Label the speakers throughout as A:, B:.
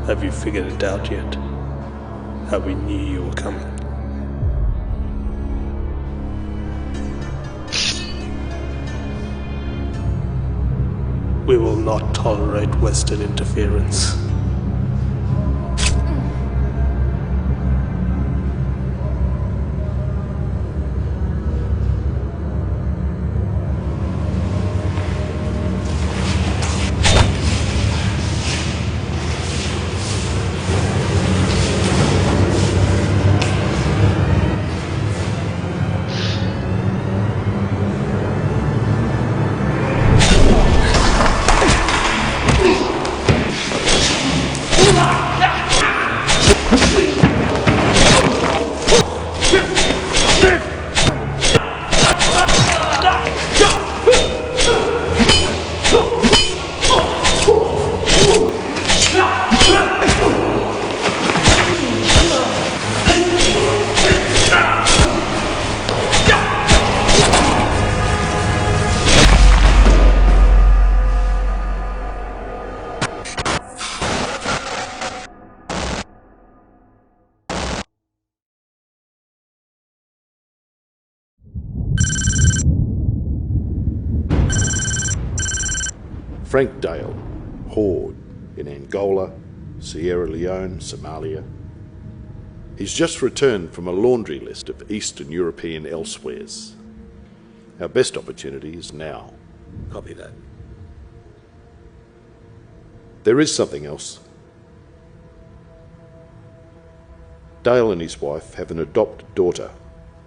A: Have you figured it out yet? How we knew you were coming? We will not tolerate Western interference.
B: Frank Dale, Horde, in Angola, Sierra Leone, Somalia. He's just returned from a laundry list of Eastern European elsewheres. Our best opportunity is now.
C: Copy that.
B: There is something else. Dale and his wife have an adopted daughter,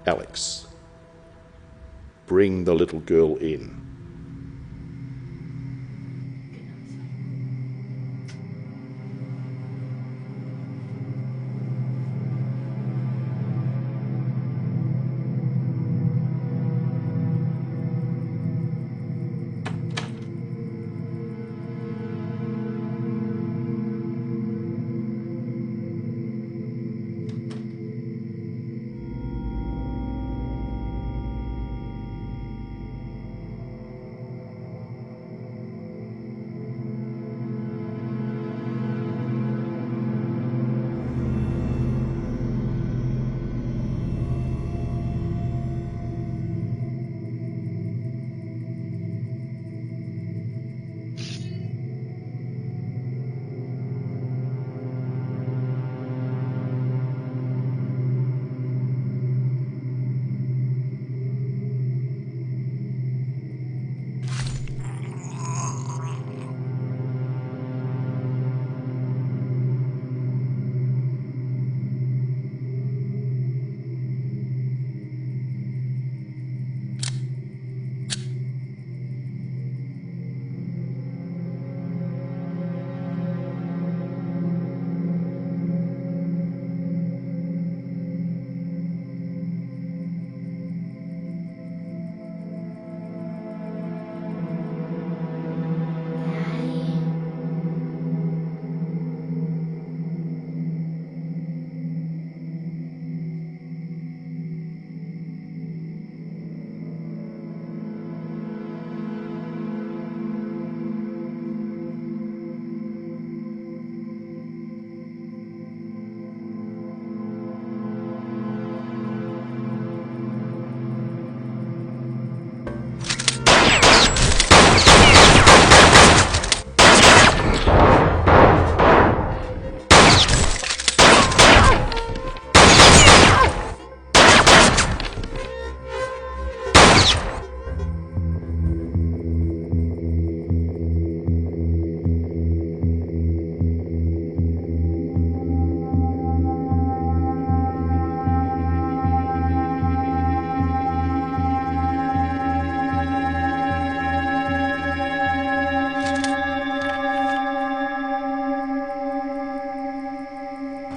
B: Alex. Bring the little girl in.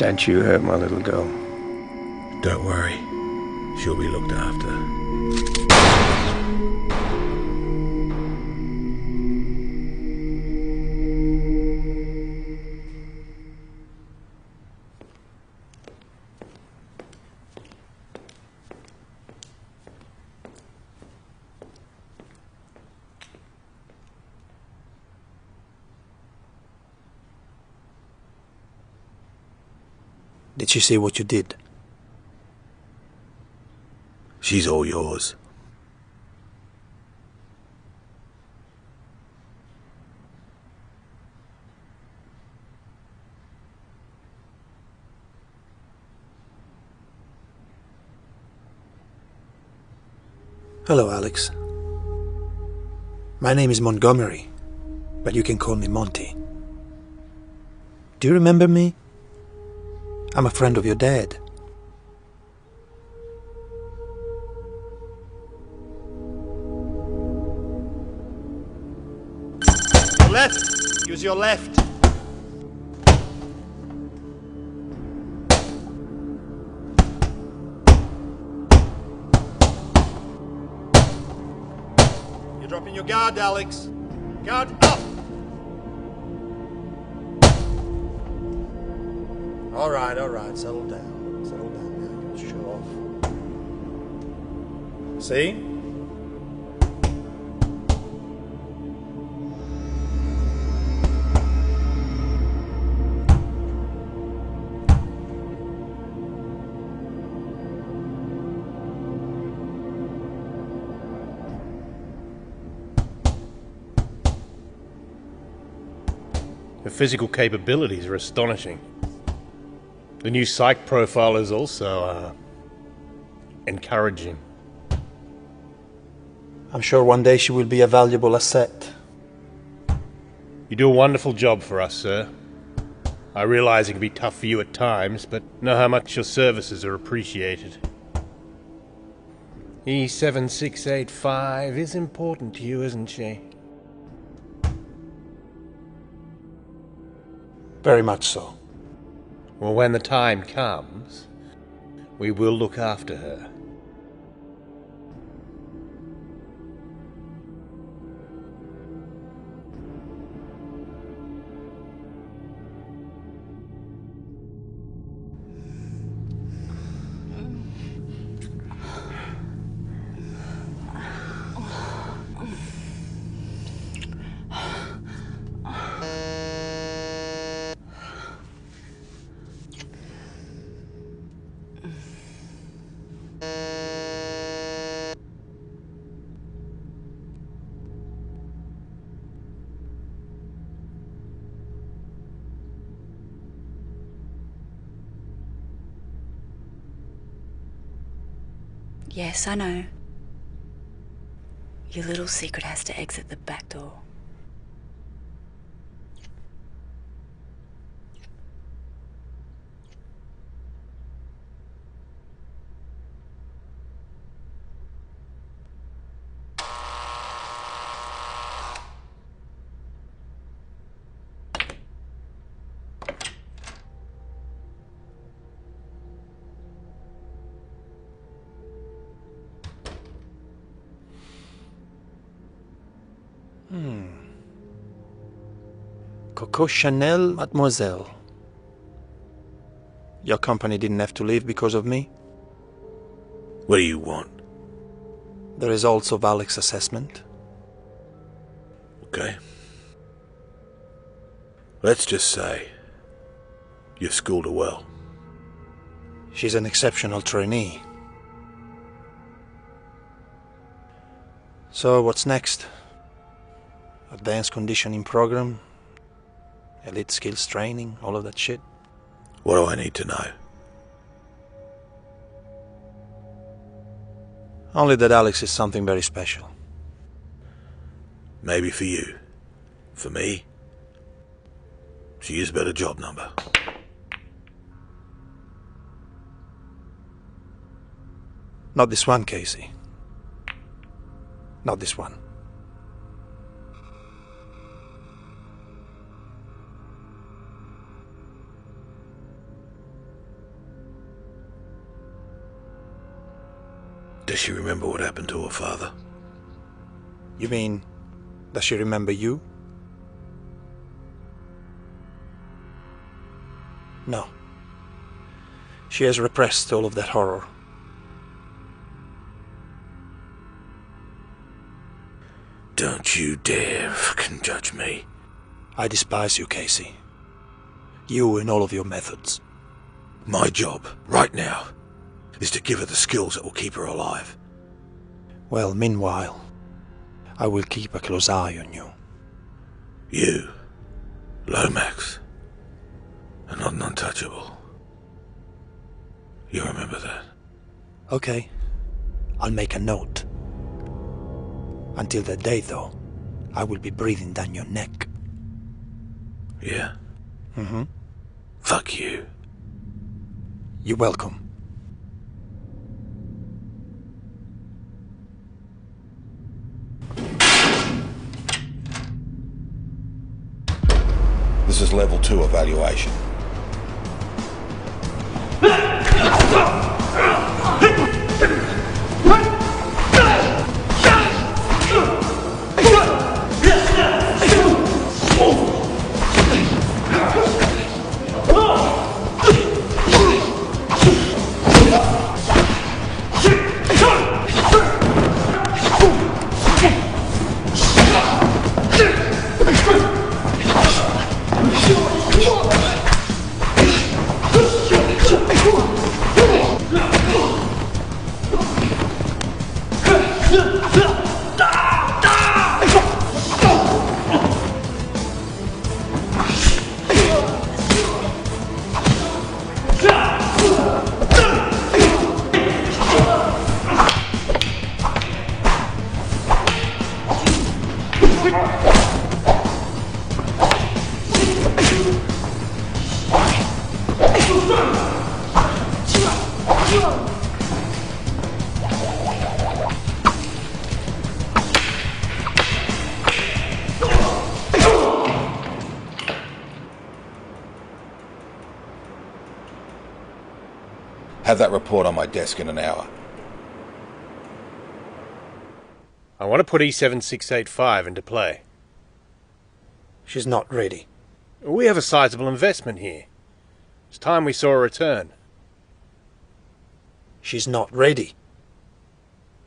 A: Don't you hurt my little girl.
C: Don't worry. She'll be looked after.
D: Did she see what you did?
C: She's all yours.
D: Hello, Alex. My name is Montgomery, but you can call me Monty. Do you remember me? I'm a friend of your dad.
E: Left! Use your left! You're dropping your guard, Alex. Guard up! Alright, settle down. Settle down now, you'll show off. See?
F: Her physical capabilities are astonishing. The new psych profile is also, encouraging.
D: I'm sure one day she will be a valuable asset.
F: You do a wonderful job for us, sir. I realize it can be tough for you at times, but know how much your services are appreciated. E7685 is important to you, isn't she?
D: Very much so.
F: Well, when the time comes, we will look after her.
G: Yes, I know. Your little secret has to exit the back door.
D: Coco Chanel, mademoiselle. Your company didn't have to leave because of me.
C: What do you want?
D: The results of Alex's assessment.
C: Okay. Let's just say you've schooled her well.
D: She's an exceptional trainee. So what's next? Advanced conditioning program? Elite skills training? All of that shit?
C: What do I need to know?
D: Only that Alex is something very special.
C: Maybe for you. For me, she is a better job number.
D: Not this one, Casey. Not this one.
C: Does she remember what happened to her father?
D: You mean, does she remember you? No. She has repressed all of that horror.
C: Don't you dare fucking judge me.
D: I despise you, Casey. You and all of your methods.
C: My job, right now, is to give her the skills that will keep her alive.
D: Well, meanwhile, I will keep a close eye on you.
C: You, Lomax, are not an untouchable. You remember that?
D: Okay, I'll make a note. Until that day, though, I will be breathing down your neck.
C: Yeah?
D: Mm-hmm.
C: Fuck you.
D: You're welcome.
C: This is level 2 evaluation. Have that report on my desk in an hour.
F: I want to put E7685 into play.
D: She's not ready.
F: We have a sizable investment here. It's time we saw a return.
D: She's not ready.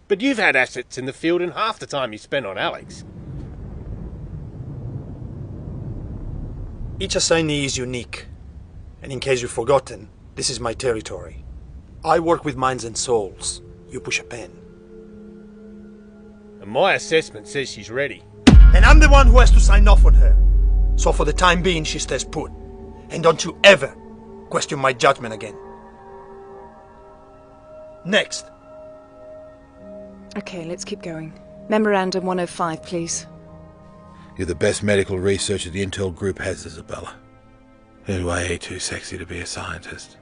F: But you've had assets in the field in half the time you spent on Alex.
D: Each assignee is unique. And in case you've forgotten, this is my territory. I work with minds and souls. You push a pen.
F: And my assessment says she's ready.
D: And I'm the one who has to sign off on her. So for the time being, she stays put. And don't you ever question my judgment again. Next.
H: Okay, let's keep going. Memorandum 105, please.
C: You're the best medical researcher the Intel Group has, Isabella. You're way too sexy to be a scientist.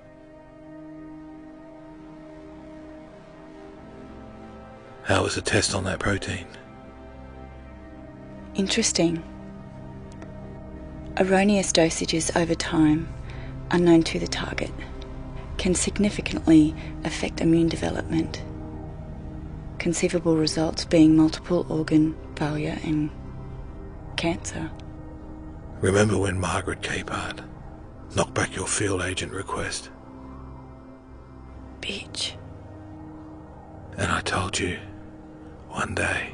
C: How was the test on that protein?
G: Interesting. Erroneous dosages over time, unknown to the target, can significantly affect immune development. Conceivable results being multiple organ failure and cancer.
C: Remember when Margaret Capehart knocked back your field agent request?
G: Bitch.
C: And I told you, one day,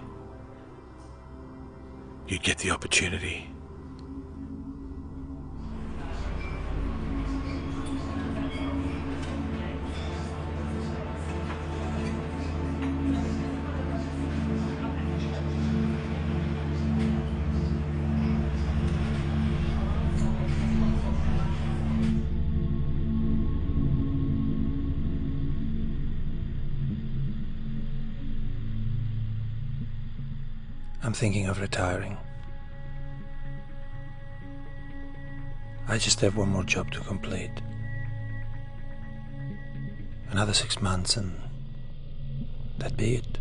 C: you'd get the opportunity.
D: I'm thinking of retiring. I just have one more job to complete. Another 6 months and that'd be it.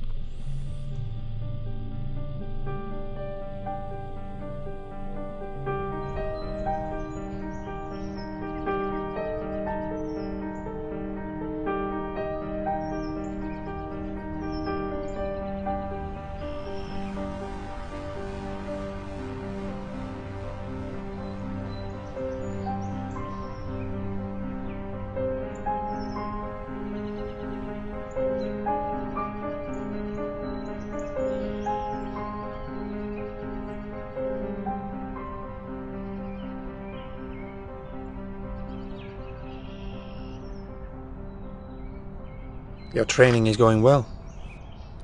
D: Your training is going well.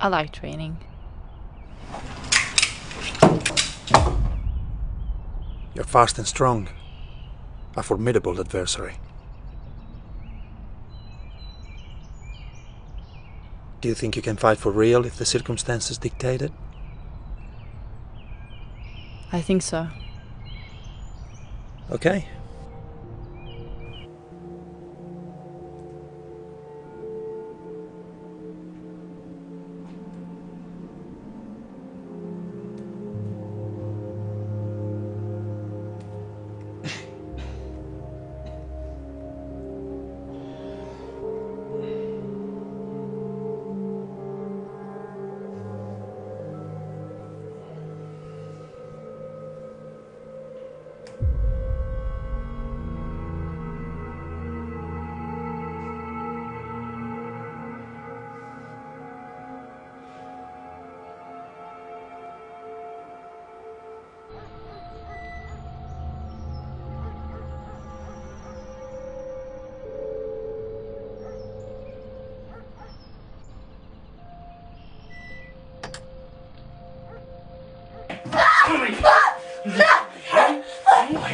I: I like training.
D: You're fast and strong. A formidable adversary. Do you think you can fight for real if the circumstances dictate it?
I: I think so.
D: Okay.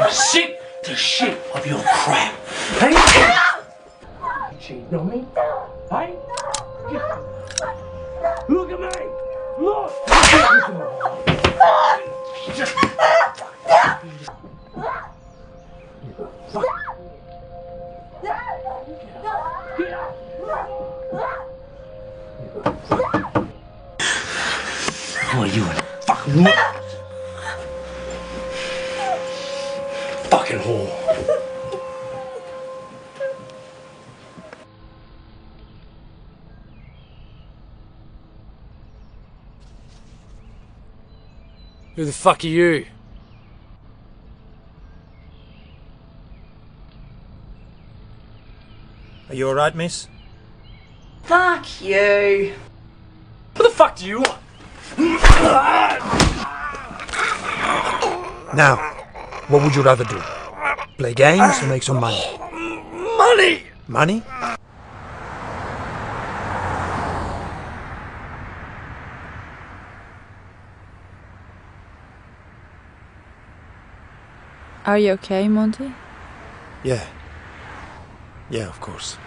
J: I'm sick to shit of your crap. Hey? Cheating on me? Hey? Look at me! Look! Oh, you a fucking what? Fucking whore. Who the fuck are you?
D: Are you alright, miss?
G: Fuck you.
J: What the fuck do you want?
D: Now, what would you rather do? Play games or make some money?
J: Money!
D: Money?
I: Are you okay, Monty?
D: Yeah. Yeah, of course.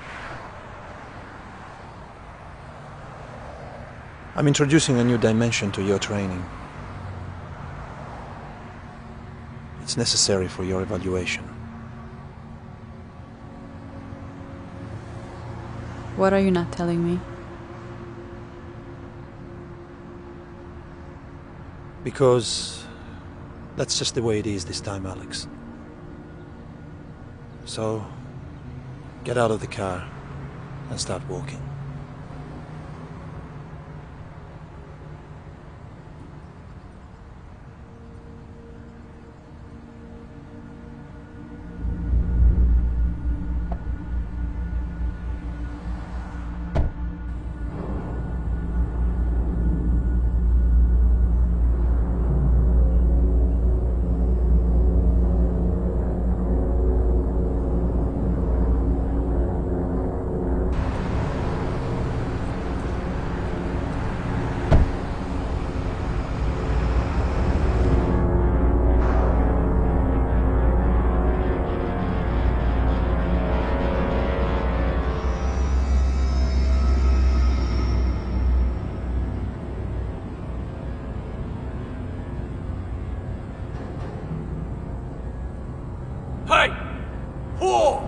D: I'm introducing a new dimension to your training. It's necessary for your evaluation.
I: What are you not telling me?
D: Because that's just the way it is this time, Alex. So, get out of the car and start walking.
J: Hey! Whore!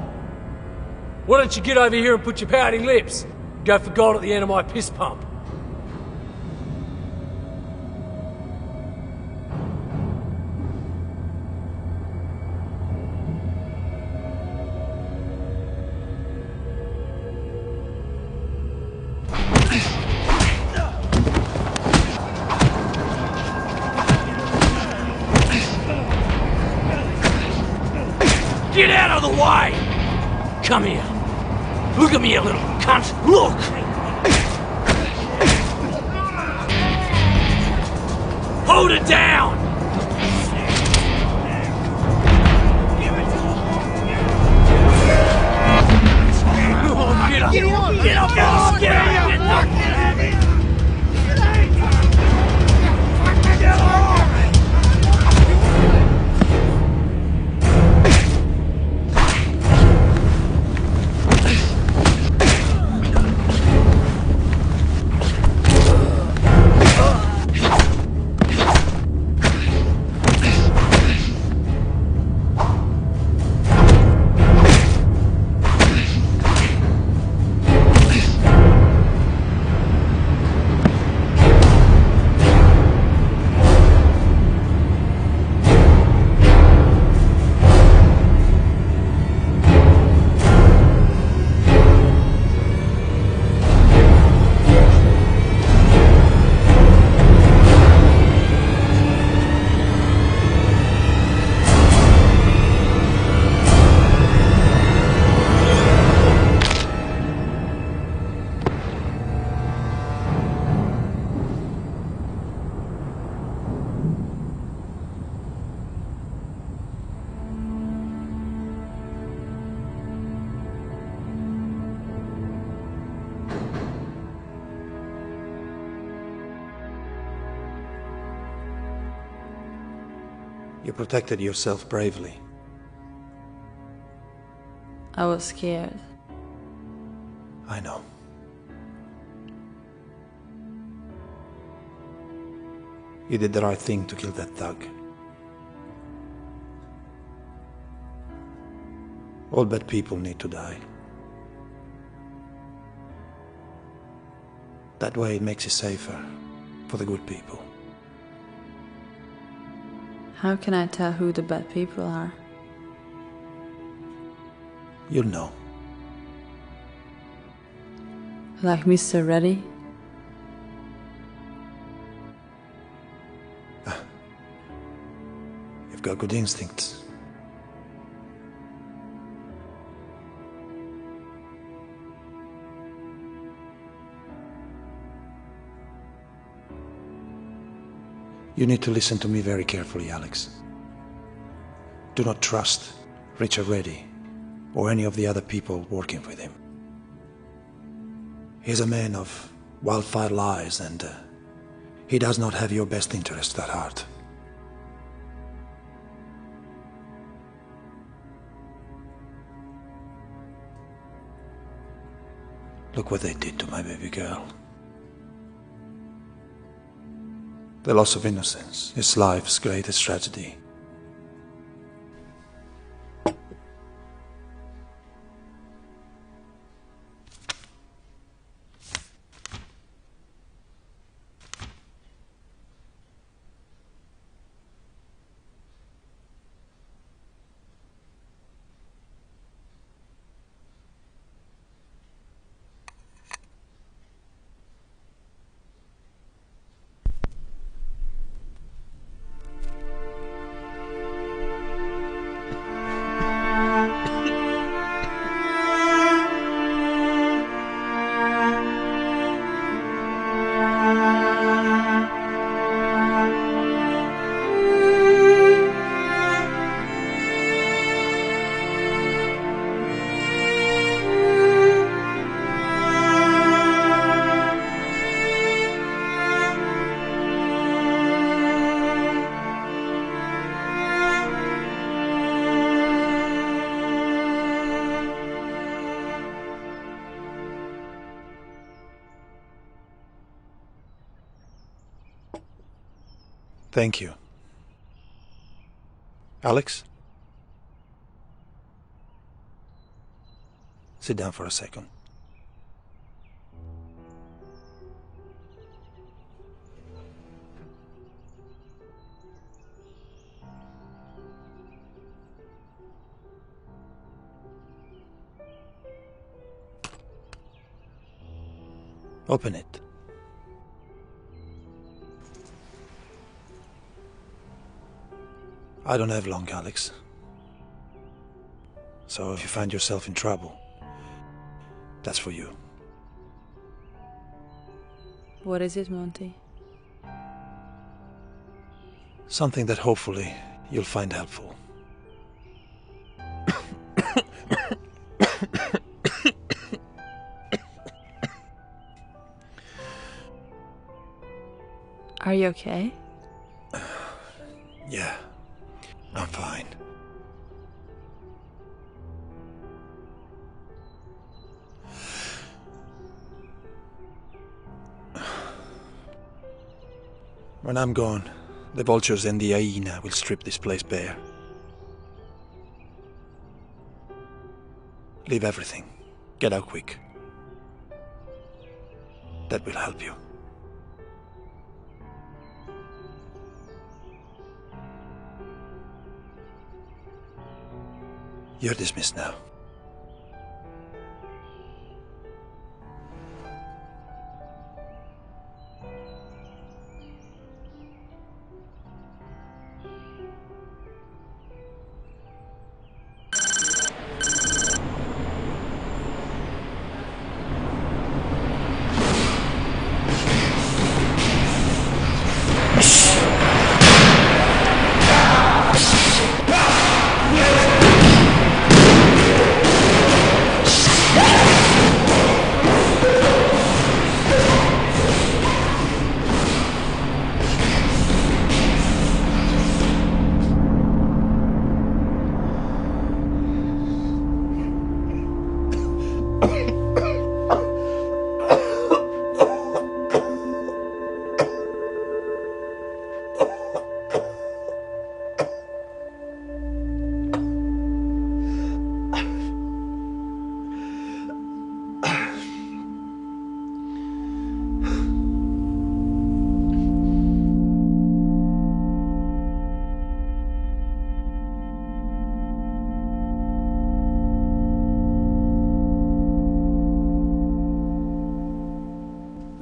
J: Why don't you get over here and put your pouting lips? Go for gold at the end of my piss pump. Get out of the way! Come here. Look at me, you little cunt. Look! Hold it down! Oh, get up! Get up! Get up! Get up!
D: You protected yourself bravely.
I: I was scared.
D: I know. You did the right thing to kill that thug. All bad people need to die. That way it makes it safer for the good people.
I: How can I tell who the bad people are?
D: You'll know.
I: Like Mr. Reddy?
D: You've got good instincts. You need to listen to me very carefully, Alex. Do not trust Richard Reddy or any of the other people working with him. He is a man of wildfire lies, and he does not have your best interest at heart. Look what they did to my baby girl. The loss of innocence is life's greatest tragedy. Thank you. Alex? Sit down for a second. Open it. I don't have long, Alex. So if you find yourself in trouble, that's for you.
I: What is it, Monty?
D: Something that hopefully you'll find helpful.
I: Are you okay?
D: Yeah, I'm fine. When I'm gone, the vultures and the hyena will strip this place bare. Leave everything. Get out quick. That will help you. You're dismissed now.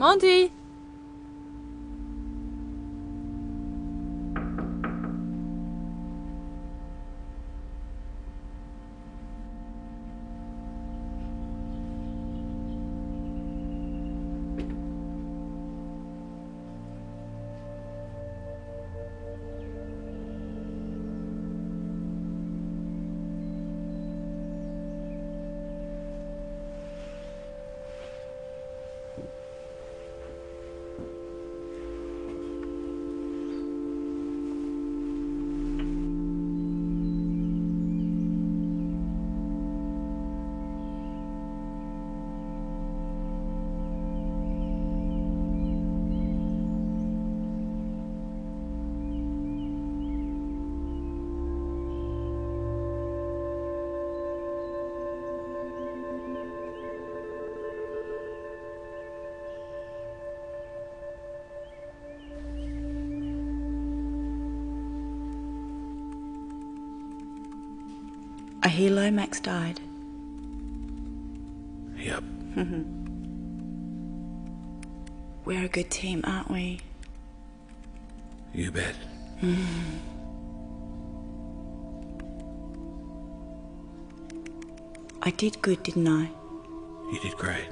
I: Monty!
G: I hear Lomax died.
C: Yep.
G: We're a good team, aren't we?
C: You bet.
G: I did good, didn't I?
C: You did great.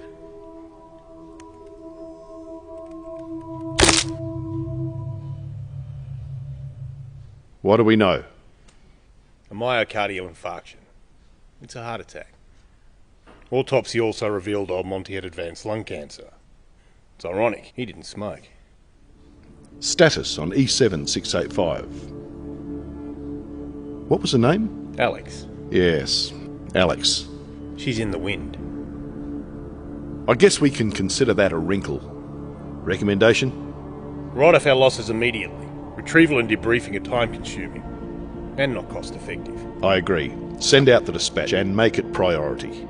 B: What do we know?
F: A myocardial infarction. It's a heart attack. Autopsy also revealed old Monty had advanced lung cancer. It's ironic, he didn't smoke.
B: Status on E7685. What was her name?
F: Alex.
B: Yes, Alex.
F: She's in the wind.
B: I guess we can consider that a wrinkle. Recommendation?
F: Write off our losses immediately. Retrieval and debriefing are time-consuming. And not cost-effective.
B: I agree. Send out the dispatch and make it priority.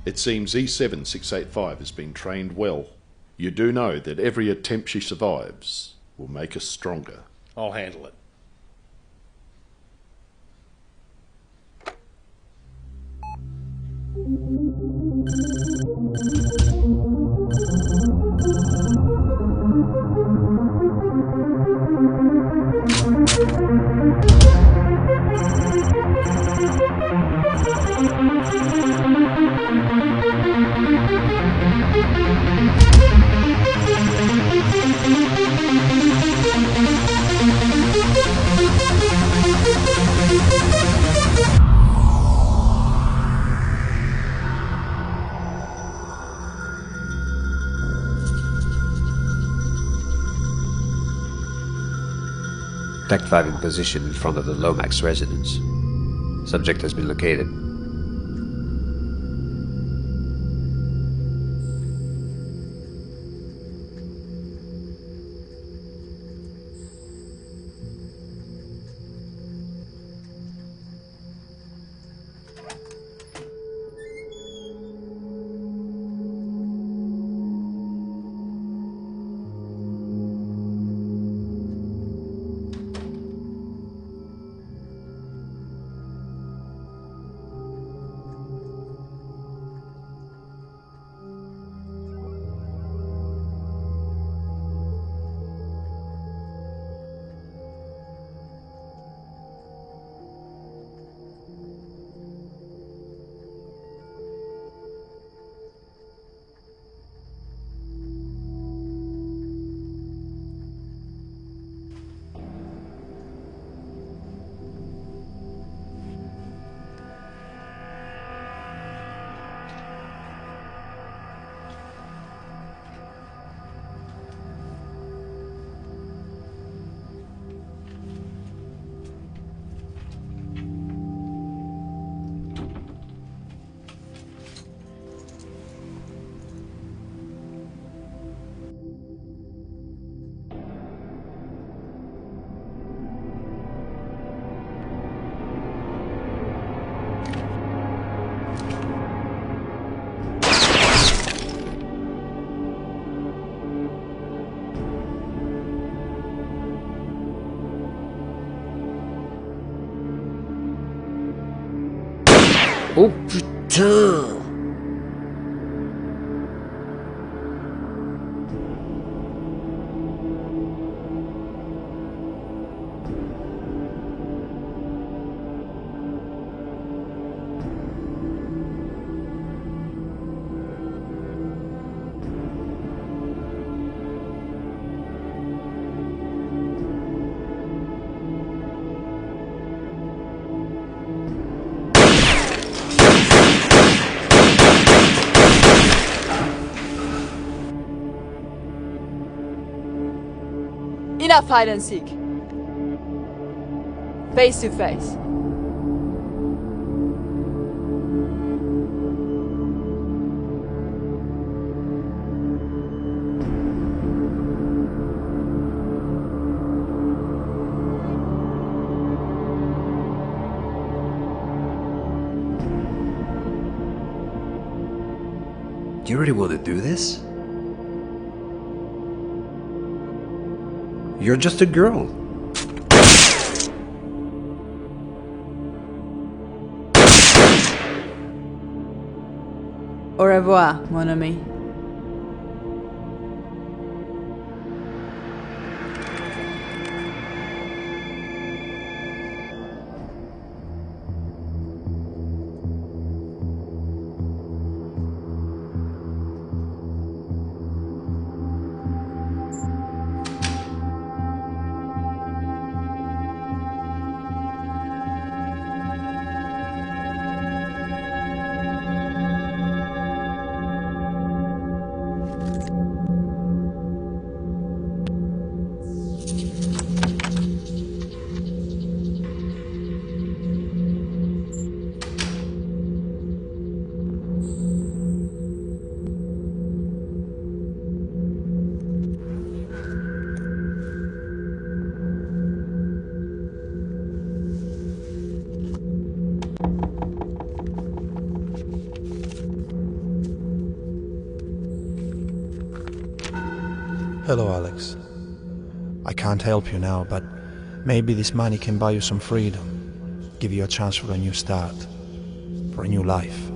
B: It seems E7685 has been trained well. You do know that every attempt she survives will make us stronger.
F: I'll handle it.
K: Tech 5 in position in front of the Lomax residence. Subject has been located. Oh putain!
L: Enough hide and seek. Face to face.
K: Do you really want to do this? You're just a girl.
I: Au revoir, mon ami.
D: Hello, Alex. I can't help you now, but maybe this money can buy you some freedom, give you a chance for a new start, for a new life.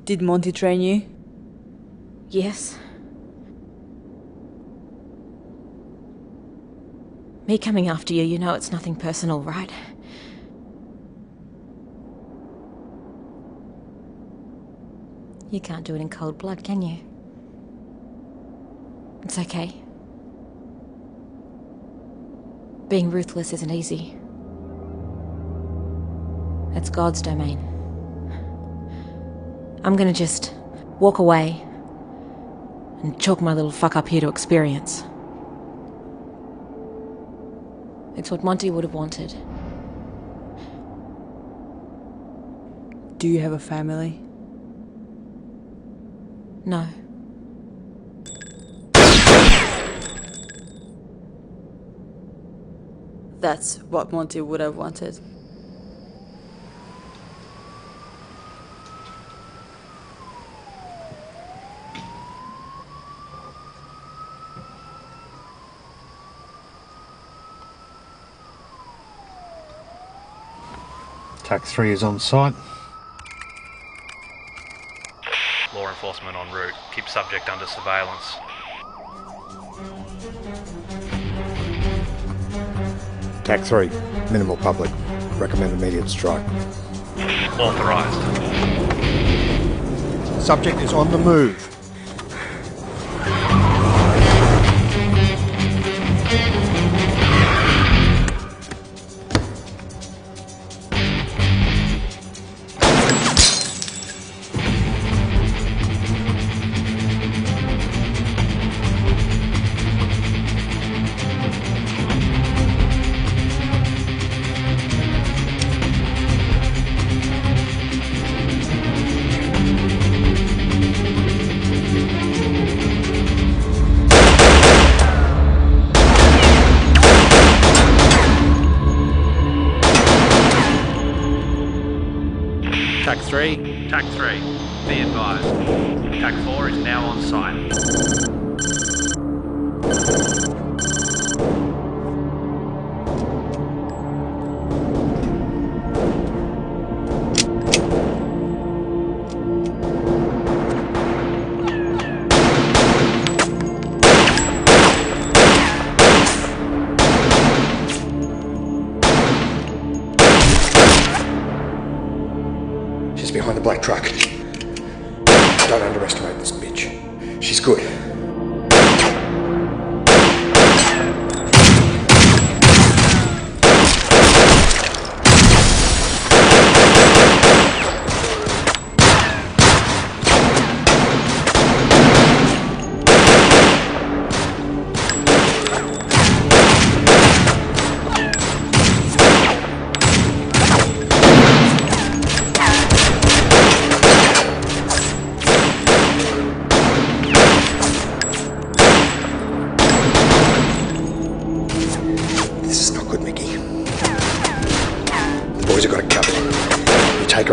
I: Did Monty train you?
M: Yes. Me coming after you know it's nothing personal, right? You can't do it in cold blood, can you? It's okay. Being ruthless isn't easy. It's God's domain. I'm gonna just walk away and chalk my little fuck up here to experience. It's what Monty would have wanted.
I: Do you have a family?
M: No.
I: That's what Monty would have wanted.
N: TAC 3 is on site.
O: Law enforcement en route. Keep subject under surveillance.
P: TAC 3, minimal public. Recommend immediate strike.
O: Authorised.
P: Subject is on the move.
O: TAC 3. TAC 3. Be advised. TAC 4 is now on site.
P: She's behind the black truck. Don't underestimate this bitch. She's good.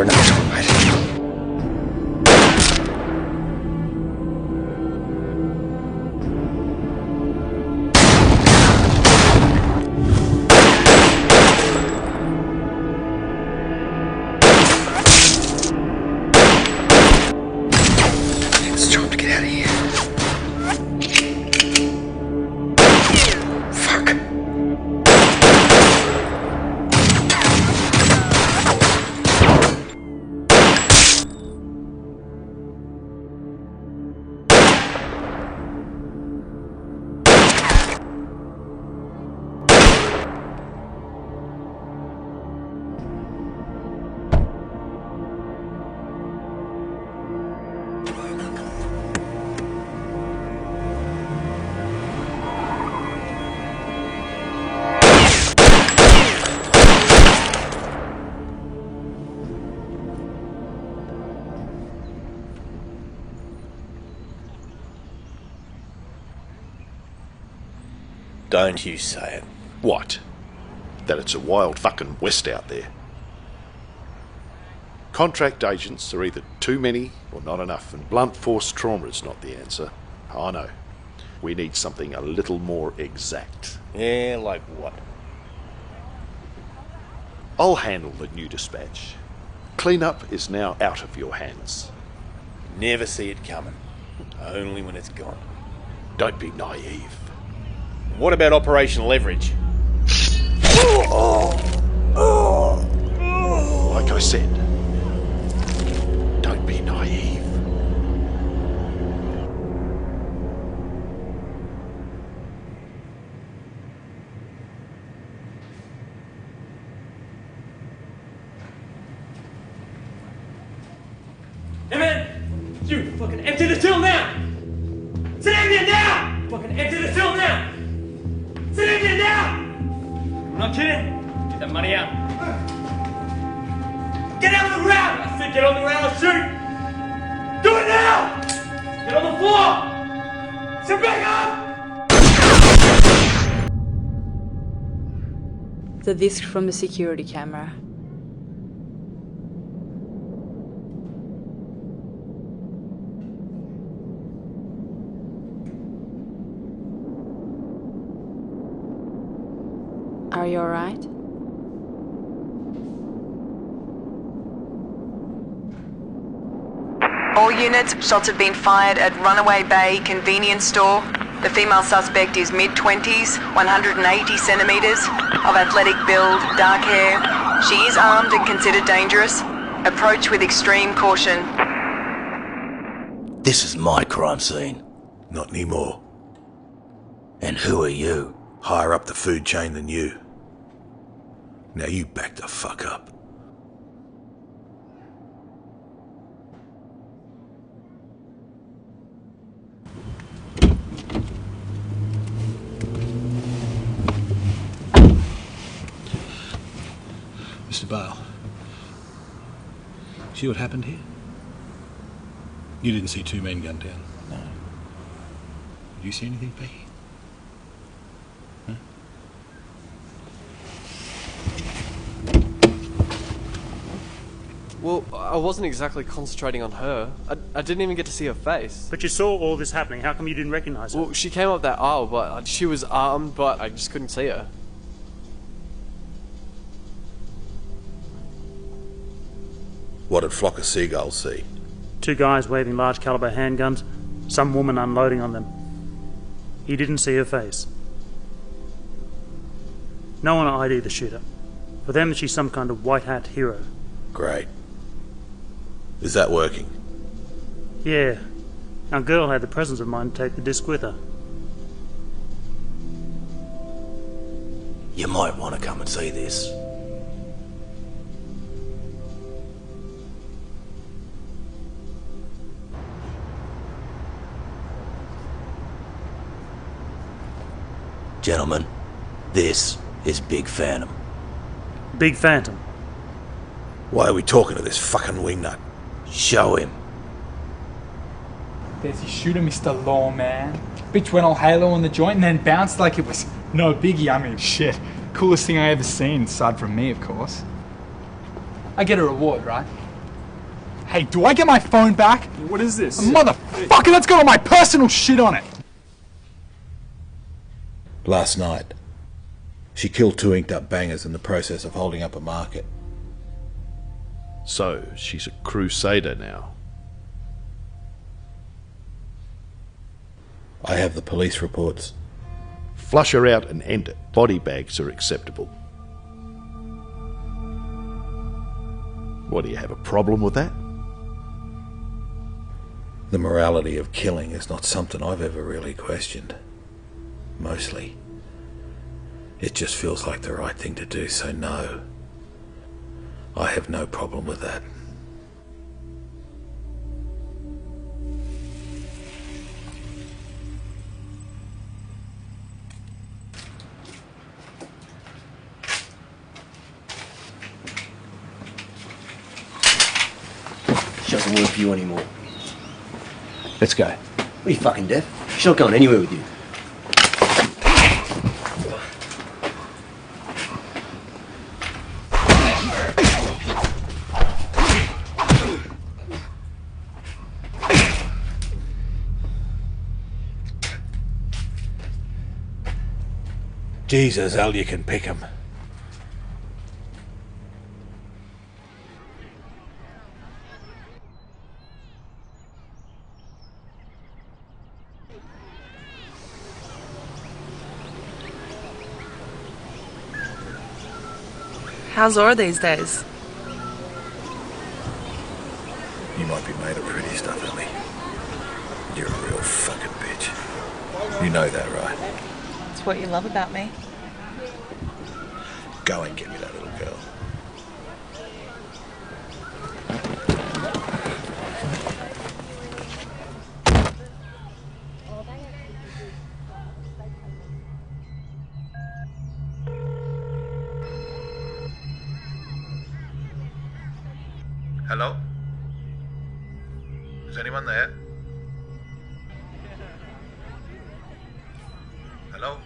P: You're an asshole, mate. It's time to get out of here. Fuck.
F: Don't you say it.
B: What? That it's a wild fucking west out there. Contract agents are either too many or not enough, and blunt force trauma is not the answer. I know. We need something a little more exact.
F: Yeah, like what?
B: I'll handle the new dispatch. Cleanup is now out of your hands.
F: Never see it coming. Only when it's gone.
B: Don't be naive.
F: What about Operation Leverage?
B: Like I said, don't be naive.
J: Hey man! You fucking empty the till now! Sit down there now! Fucking empty the till now! Sit down there now! I'm not kidding. Get that money out. Get out of the ground! I said get on the ground and shoot! Do it now! Get on the floor! Sit back up!
I: The disc from the security camera. Are you alright?
N: All units, shots have been fired at Runaway Bay convenience store. The female suspect is mid-20s, 180 centimetres, of athletic build, dark hair. She is armed and considered dangerous. Approach with extreme caution.
Q: This is my crime scene.
C: Not anymore.
Q: And who are you?
C: Higher up the food chain than you. Now you back the fuck up.
R: Mr. Bale, see what happened here? You didn't see two men gunned down? No. Did you see anything, Becky? Huh?
S: Well, I wasn't exactly concentrating on her. I didn't even get to see her face.
T: But you saw all this happening. How come you didn't recognize her?
S: Well, she came up that aisle, but she was armed, but I just couldn't see her.
C: What did Flock of Seagulls see?
T: Two guys waving large caliber handguns, some woman unloading on them. He didn't see her face. No one ID'd the shooter. For them, she's some kind of white hat hero.
C: Great. Is that working?
T: Yeah. Our girl had the presence of mind to take the disc with her.
Q: You might want to come and see this. Gentlemen, this is Big Phantom.
T: Big Phantom?
C: Why are we talking to this fucking wingnut?
Q: Show him.
U: There's your shooter, Mr. Lawman. Bitch went all Halo on the joint and then bounced like it was no biggie. I mean, shit. Coolest thing I ever seen, aside from me, of course. I get a reward, right? Hey, do I get my phone back?
J: What is this?
U: A motherfucker that's got all my personal shit on it!
C: Last night, she killed 2 inked-up bangers in the process of holding up a market.
B: So, she's a crusader now.
C: I have the police reports.
B: Flush her out and end it. Body bags are acceptable. What, do you have a problem with that?
C: The morality of killing is not something I've ever really questioned. Mostly. It just feels like the right thing to do, so no. I have no problem with that.
A: She doesn't work for you anymore.
C: Let's go.
A: What are you, fucking deaf? She's not going anywhere with you.
C: Jesus, Al, you can pick 'em.
N: How's Zora these days?
C: You might be made of pretty stuff, Ellie. You're a real fucking bitch. You know that, right?
N: It's what you love about me.
C: Go and get me that little girl. Hello? Is anyone there? Hello?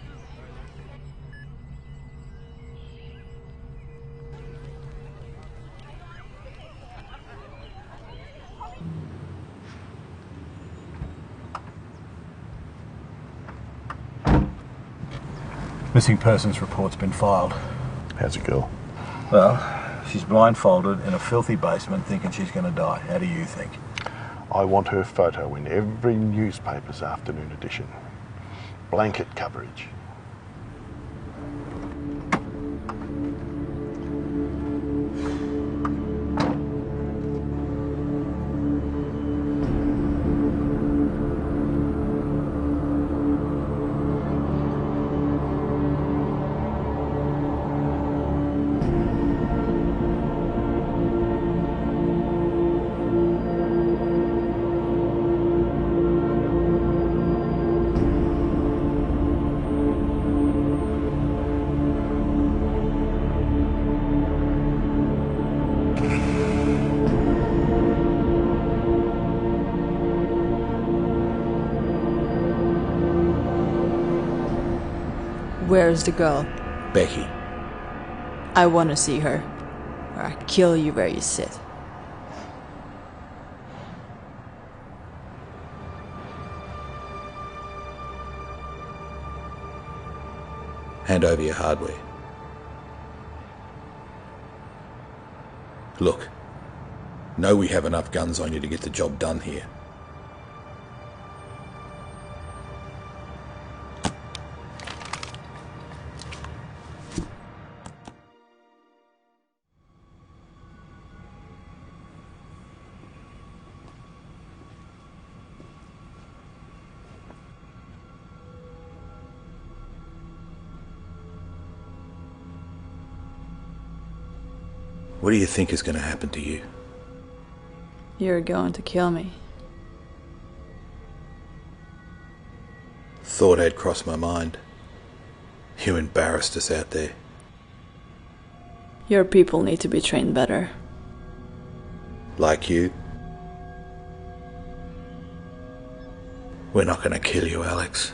R: Missing persons report's been filed.
B: How's it go?
R: Well, she's blindfolded in a filthy basement thinking she's going to die. How do you think?
B: I want her photo in every newspaper's afternoon edition. Blanket coverage.
L: Where's the girl?
C: Becky.
L: I want to see her, or I kill you where you sit.
C: Hand over your hardware. Look, know we have enough guns on you to get the job done here. What do you think is going to happen to you?
L: You're going to kill me.
C: Thought had crossed my mind. You embarrassed us out there.
L: Your people need to be trained better.
C: Like you. We're not going to kill you, Alex.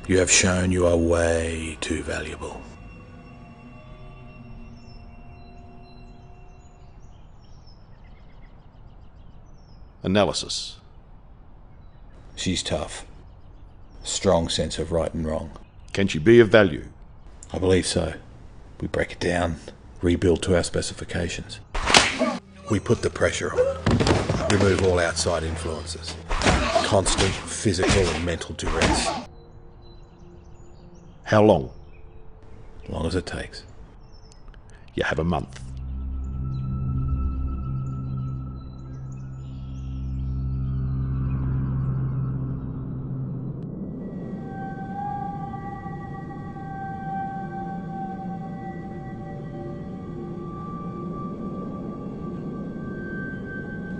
C: You have shown you are way too valuable.
B: Analysis.
C: She's tough. Strong sense of right and wrong.
B: Can she be of value?
C: I believe so. We break it down, rebuild to our specifications. We put the pressure on. Remove all outside influences. Constant physical and mental duress.
B: How long?
C: As long as it takes.
B: You have a month.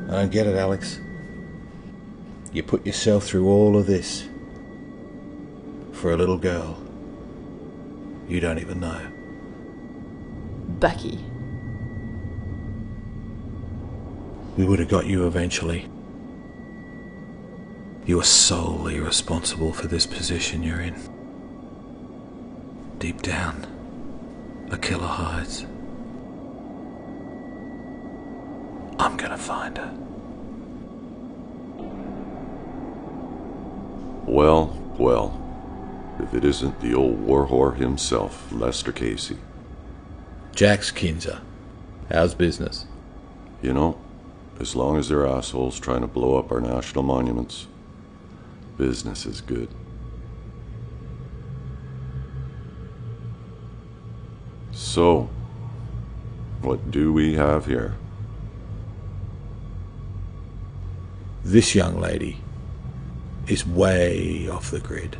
C: I don't get it, Alex. You put yourself through all of this for a little girl you don't even know.
L: Becky.
C: We would have got you eventually. You are solely responsible for this position you're in. Deep down, a killer hides. I'm gonna find her.
E: Well, well. If it isn't the old war whore himself, Lester Casey.
C: Jax Kinzer. How's business?
E: You know, as long as they're assholes trying to blow up our national monuments, business is good. So, what do we have here?
C: This young lady is way off the grid.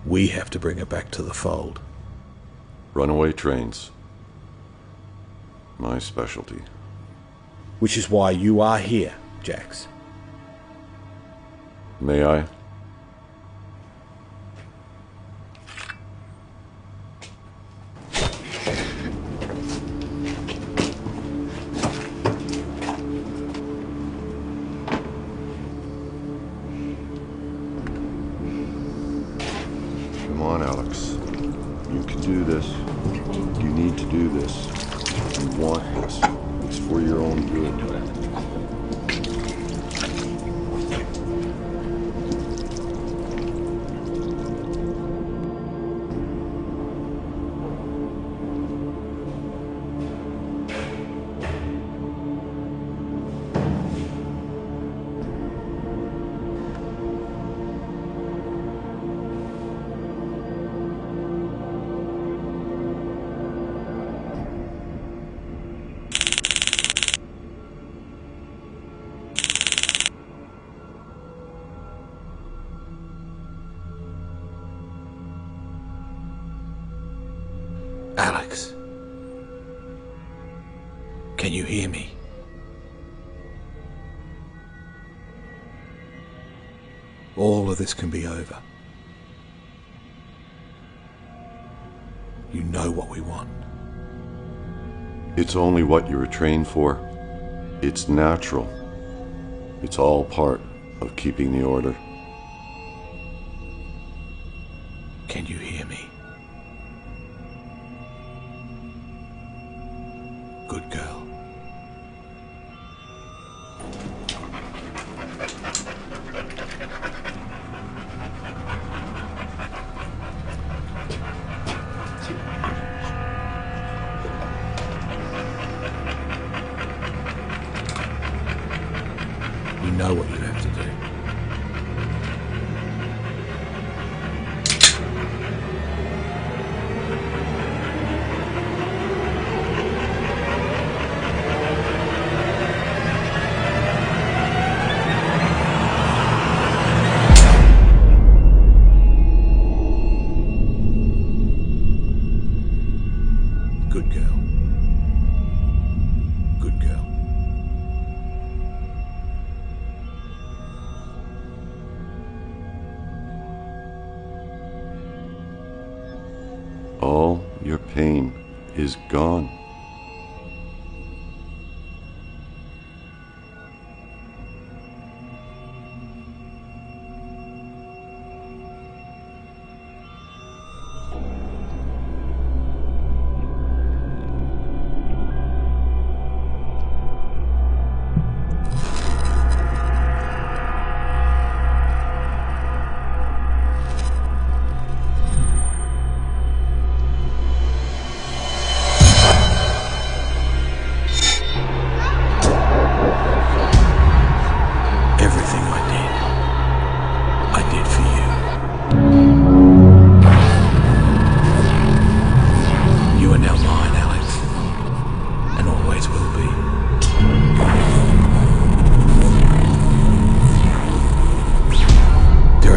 C: We have to bring her back to the fold.
E: Runaway trains. My specialty.
C: Which is why you are here, Jax.
E: May I? Come on, Alex. You can do this. You need to do this. You want this. It's for your own good.
C: Alex. Can you hear me? All of this can be over. You know what we want.
E: It's only what you were trained for. It's natural. It's all part of keeping the order.
C: Can you hear me? Good girl. You know what you have to do. Good girl. Good girl.
E: All your pain is gone.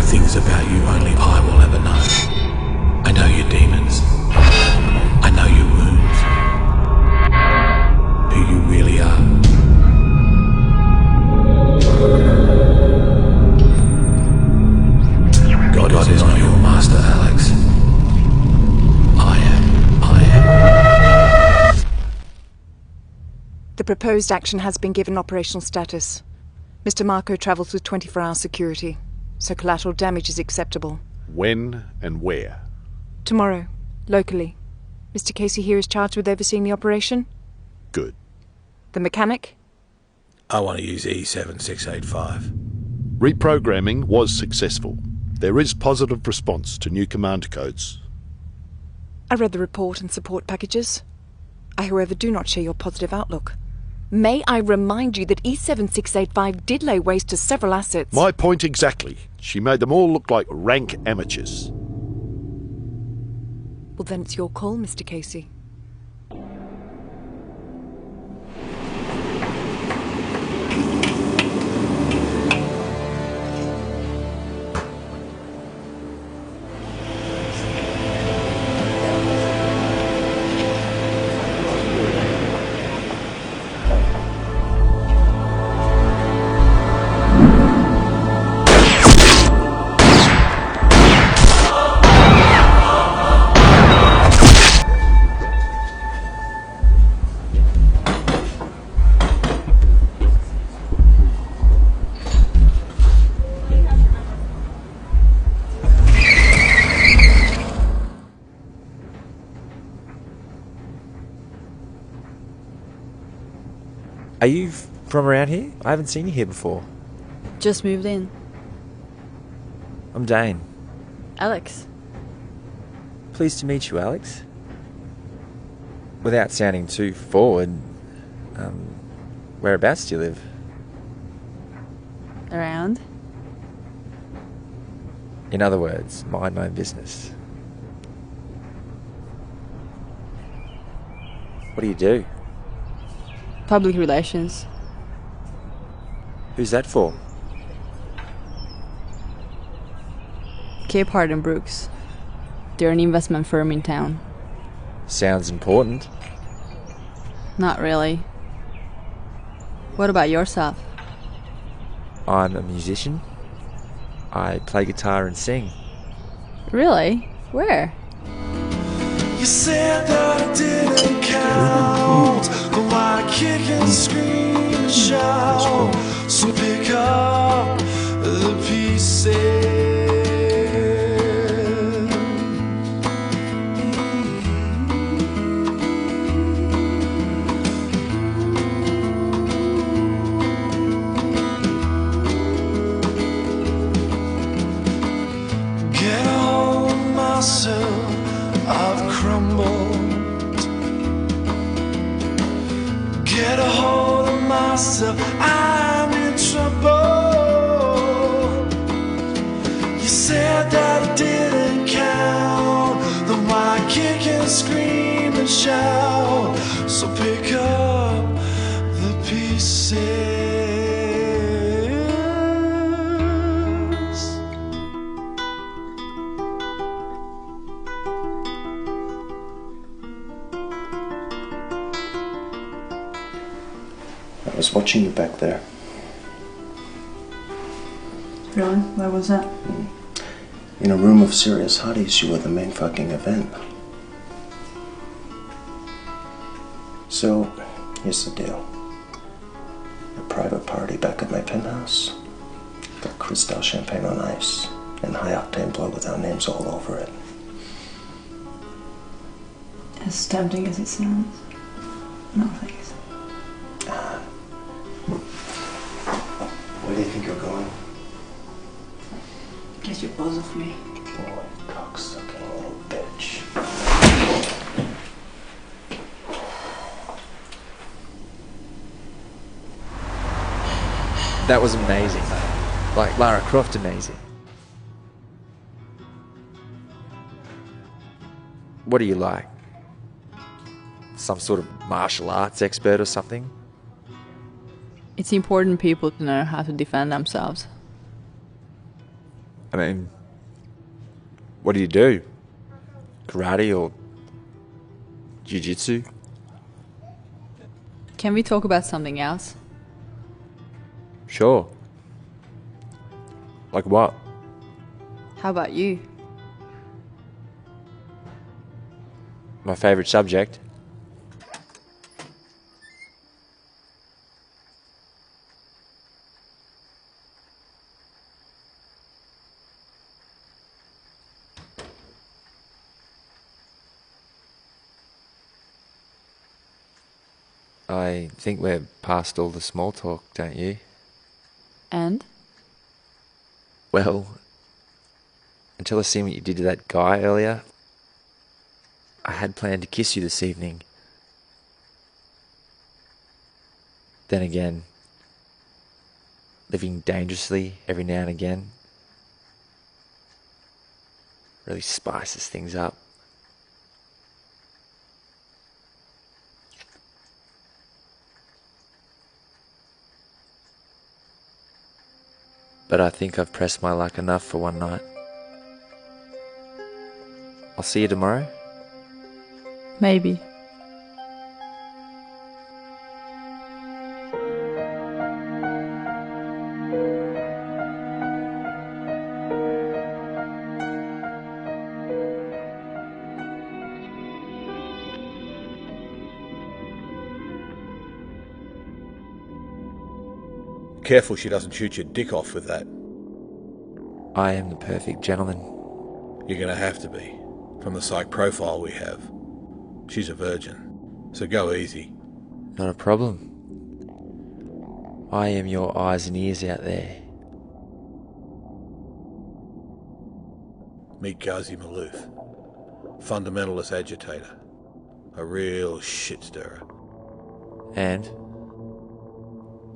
C: things about you only I will ever know. I know your demons. I know your wounds. Who you really are. God is not your master, Alex. I am.
H: The proposed action has been given operational status. Mr. Marco travels with 24-hour security, so collateral damage is acceptable.
B: When and where?
H: Tomorrow, locally. Mr. Casey here is charged with overseeing the operation.
B: Good.
H: The mechanic?
C: I want to use E7685.
B: Reprogramming was successful. There is positive response to new command codes.
H: I read the report and support packages. I, however, do not share your positive outlook. May I remind you that E7685 did lay waste to several assets.
B: My point exactly. She made them all look like rank amateurs.
H: Well, then it's your call, Mr. Casey.
V: Are you from around here? I haven't seen you here before.
L: Just moved in.
V: I'm Dane.
L: Alex.
V: Pleased to meet you, Alex. Without sounding too forward, whereabouts do you live?
L: Around?
V: In other words, mind my own business. What do you do?
L: Public relations.
V: Who's that for?
L: Capehart and Brooks. They're an investment firm in town.
V: Sounds important.
L: Not really. What about yourself?
V: I'm a musician. I play guitar and sing.
L: Really? Where?
W: You said that it didn't count, but why kick and scream and shout? So pick up the pieces. Get a hold of myself, I've crumbled. Get a hold of myself, I'm in trouble. You said that it didn't count, then why kick and scream and shout? So pick up the pieces.
A: I was watching you back there.
L: Really? Where was that?
A: In a room of serious hotties, you were the main fucking event. So, here's the deal. A private party back at my penthouse. Got Cristal champagne on ice, and high-octane blood with our names all over it.
L: As tempting as it sounds. No thanks.
A: Where do you think you're going?
L: Get your balls off me.
A: Boy, cocksucking little bitch.
V: That was amazing. Like Lara Croft amazing. What do you like? Some sort of martial arts expert or something?
L: It's important people to know how to defend themselves.
V: I mean, what do you do? Karate or jiu-jitsu?
I: Can we talk about something else?
V: Sure. Like what?
I: How about you?
V: My favourite subject? I think we're past all the small talk, don't you?
I: And?
V: Well, until I seen what you did to that guy earlier, I had planned to kiss you this evening. Then again, living dangerously every now and again really spices things up. But I think I've pressed my luck enough for one night. I'll see you tomorrow.
I: Maybe.
C: Careful she doesn't shoot your dick off with that.
V: I am the perfect gentleman.
C: You're going to have to be, from the psych profile we have. She's a virgin, so go easy.
V: Not a problem. I am your eyes and ears out there.
C: Meet Ghazi Malouf, fundamentalist agitator, a real shit stirrer.
V: And?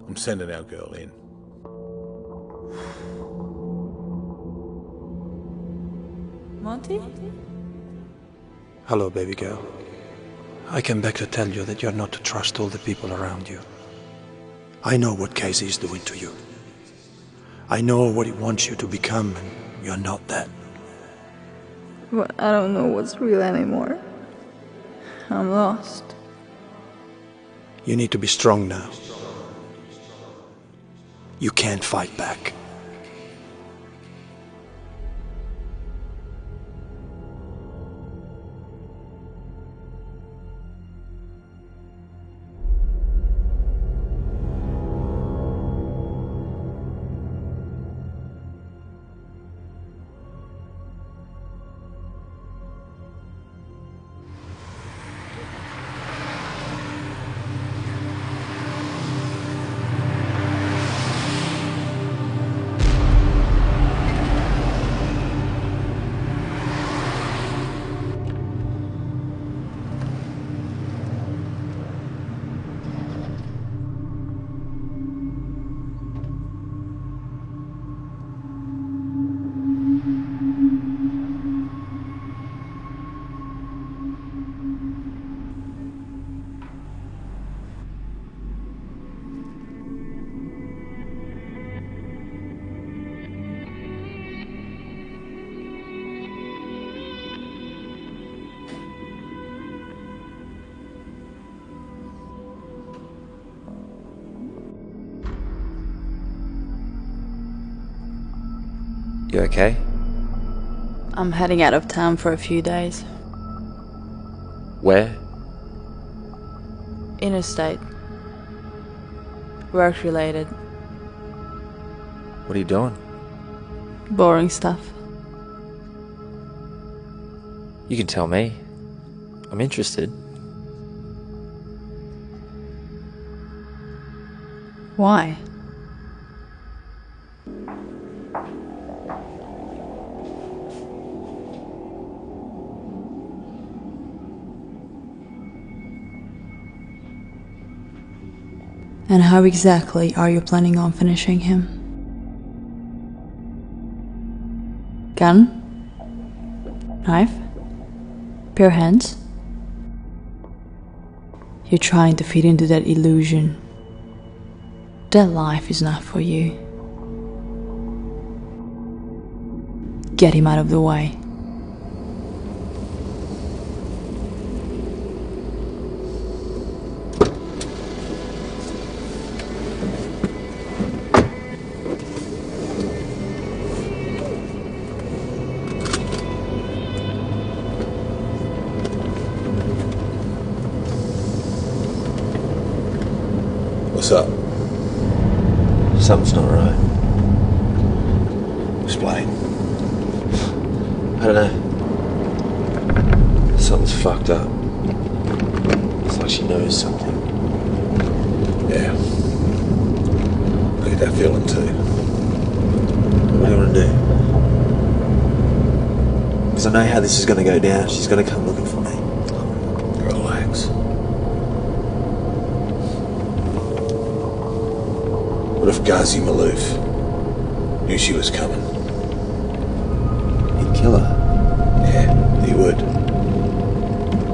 C: I'm sending our girl in.
I: Monty?
D: Hello, baby girl. I came back to tell you that you're not to trust all the people around you. I know what Casey is doing to you. I know what he wants you to become, and you're not that.
I: But I don't know what's real anymore. I'm lost.
D: You need to be strong now. You can't fight back.
V: You okay?
I: I'm heading out of town for a few days.
V: Where?
I: Interstate. Work related.
V: What are you doing?
I: Boring stuff.
V: You can tell me. I'm interested.
I: Why? And how exactly are you planning on finishing him? Gun? Knife? Bare hands? You're trying to feed into that illusion. That life is not for you.
L: Get him out of the way.
C: What's up?
V: Something's not right.
C: Explain.
V: I don't know. Something's fucked up. It's like she knows something.
C: Yeah. I get that feeling too.
V: What do you want to do? Because I know how this is going to go down. She's going to come looking for me.
C: Relax. What if Ghazi Malouf knew she was coming?
V: He'd kill her.
C: Yeah, he would.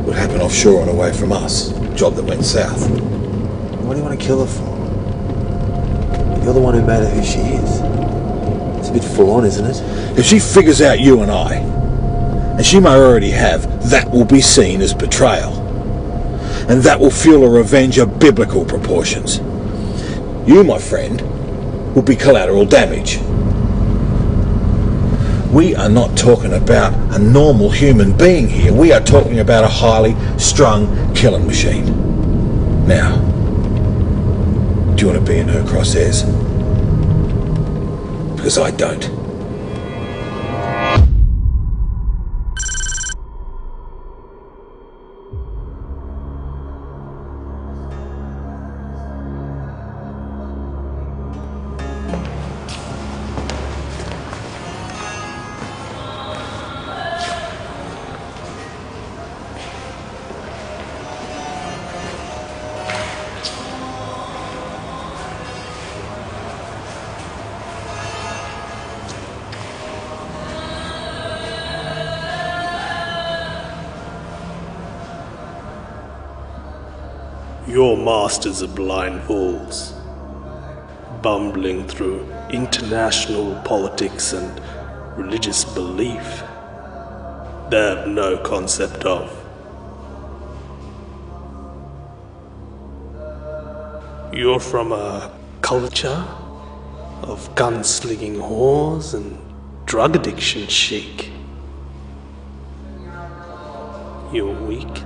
C: What happened offshore and away from us? Job that went south.
V: What do you want to kill her for? You're the one who made her who she is. It's a bit full on, isn't it?
C: If she figures out you and I, and she may already have, that will be seen as betrayal. And that will fuel a revenge of biblical proportions. You, my friend, will be collateral damage. We are not talking about a normal human being here. We are talking about a highly strung killing machine. Now, do you want to be in her crosshairs? Because I don't.
G: Your masters are blind fools, bumbling through international politics and religious belief they have no concept of. You're from a culture of gunslinging whores and drug addiction chic. You're weak,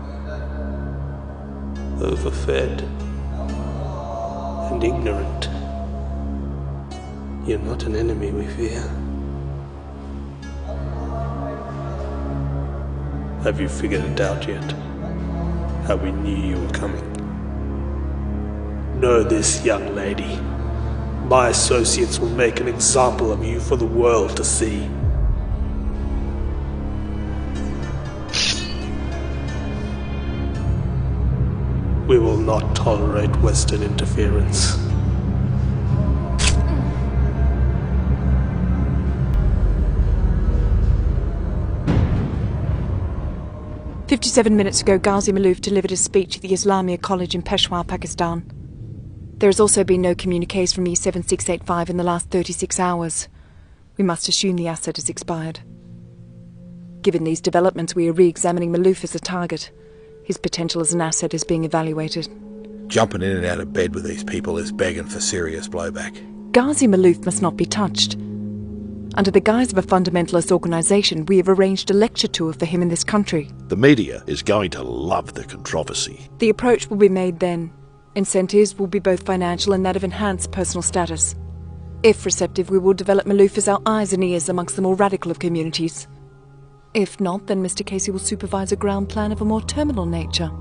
G: overfed, and ignorant. You're not an enemy we fear. Have you figured it out yet? How we knew you were coming? Know this, young lady. My associates will make an example of you for the world to see. We will not tolerate Western interference.
H: "57 minutes ago, Ghazi Malouf delivered a speech at the Islamia College in Peshawar, Pakistan. There has also been no communiques from E7685 in the last 36 hours. We must assume the asset has expired. Given these developments, we are re-examining Malouf as a target. His potential as an asset is being evaluated.
C: Jumping in and out of bed with these people is begging for serious blowback.
H: Ghazi Malouf must not be touched. Under the guise of a fundamentalist organisation, we have arranged a lecture tour for him in this country.
B: The media is going to love the controversy.
H: The approach will be made then. Incentives will be both financial and that of enhanced personal status. If receptive, we will develop Malouf as our eyes and ears amongst the more radical of communities. If not, then Mr. Casey will supervise a ground plan of a more terminal nature.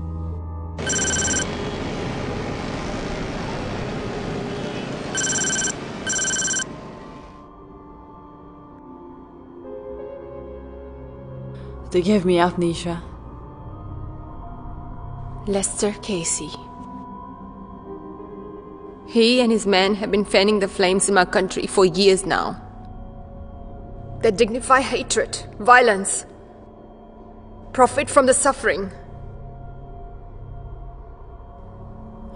L: They gave me out, Nisha.
K: Lester Casey. He and his men have been fanning the flames in my country for years now. They dignify hatred, violence, profit from the suffering.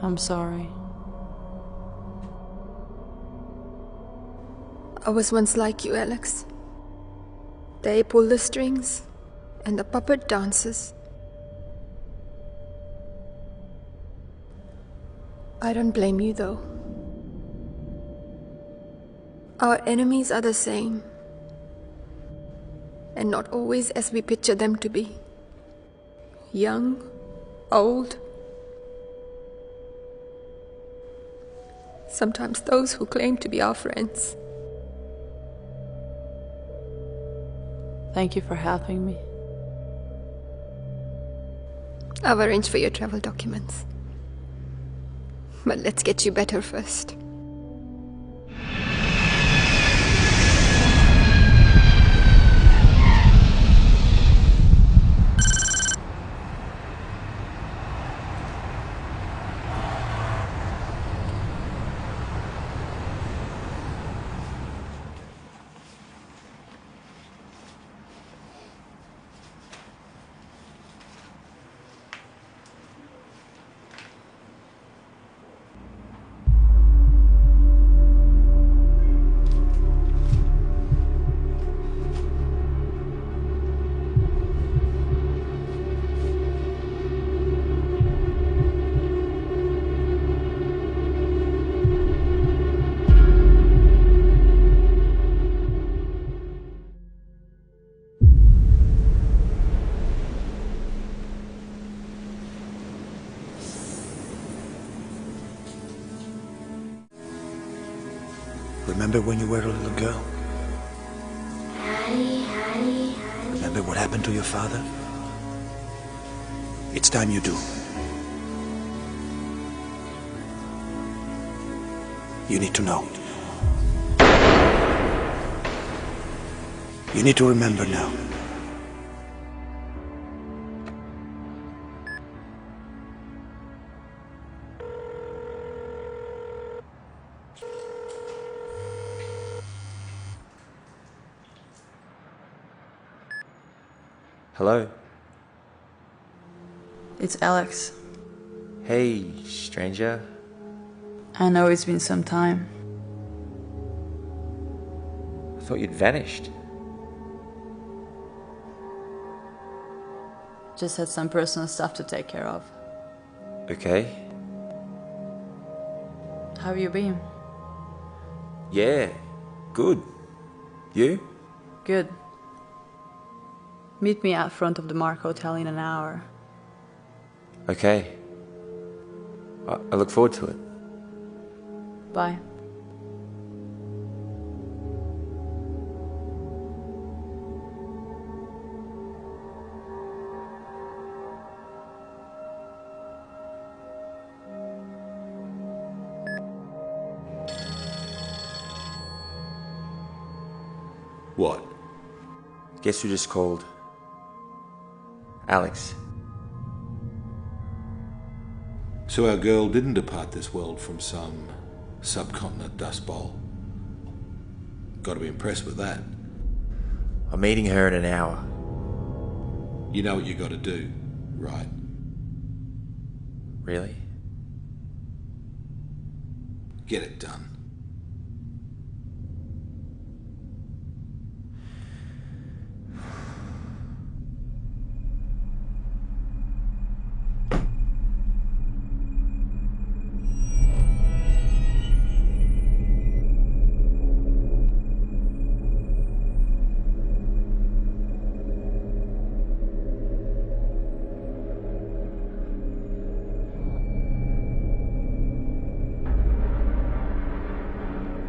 L: I'm sorry.
K: I was once like you, Alex. They pull the strings, and the puppet dances. I don't blame you, though. Our enemies are the same, and not always as we picture them to be. Young, old. Sometimes those who claim to be our friends.
L: Thank you for helping me.
K: I've arranged for your travel documents. But let's get you better first.
D: Remember when you were a little girl? Remember what happened to your father? It's time you do. You need to know. You need to remember now.
V: Hello?
L: It's Alex.
V: Hey, stranger.
L: I know it's been some time.
V: I thought you'd vanished.
L: Just had some personal stuff to take care of.
V: Okay.
L: How have you been?
V: Yeah, good. You?
L: Good. Meet me out front of the Mark Hotel in an hour.
V: Okay. I look forward to it.
L: Bye.
V: What? Guess who just called? Alex.
R: So our girl didn't depart this world from some subcontinent dust bowl. Got to be impressed with that.
V: I'm meeting her in an hour.
R: You know what you got to do, right?
V: Really?
R: Get it done.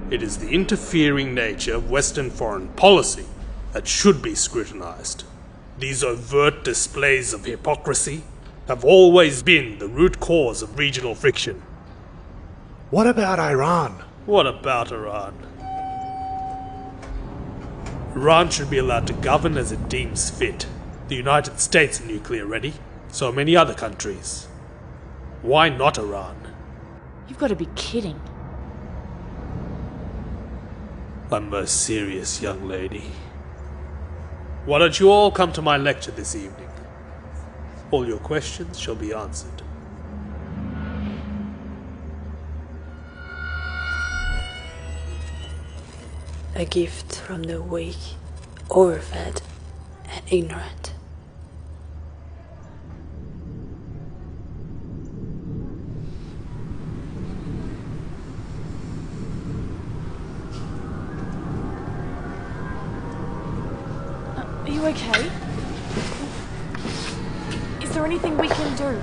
G: It is the interfering nature of Western foreign policy that should be scrutinized. These overt displays of hypocrisy have always been the root cause of regional friction.
D: What about Iran?
G: What about Iran? Iran should be allowed to govern as it deems fit. The United States are nuclear ready, so are many other countries. Why not Iran?
L: You've got to be kidding.
G: I'm a serious young lady. Why don't you all come to my lecture this evening? All your questions shall be answered.
M: A gift from the wake overfed, and ignorant.
H: Are you okay? Is there anything we can do?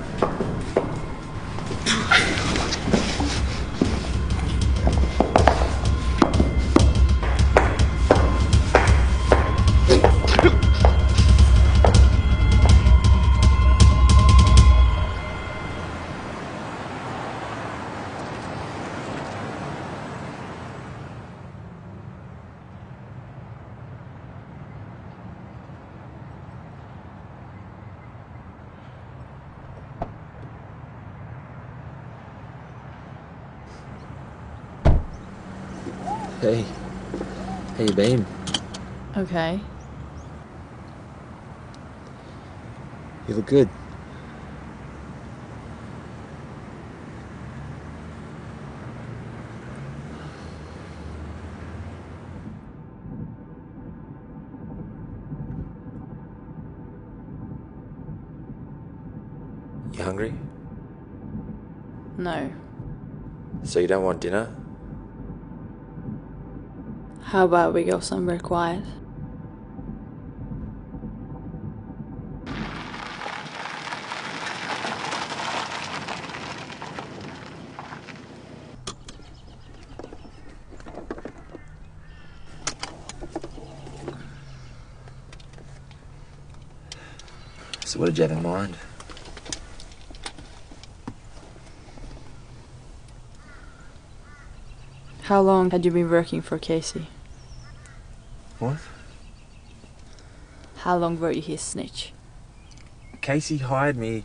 V: Hey. How you been?
L: Okay.
V: You look good. You hungry?
L: No.
V: So you don't want dinner?
L: How about we go somewhere quiet?
V: So what did you have in mind?
L: How long had you been working for Casey?
V: What?
L: How long were you his snitch?
V: Casey hired me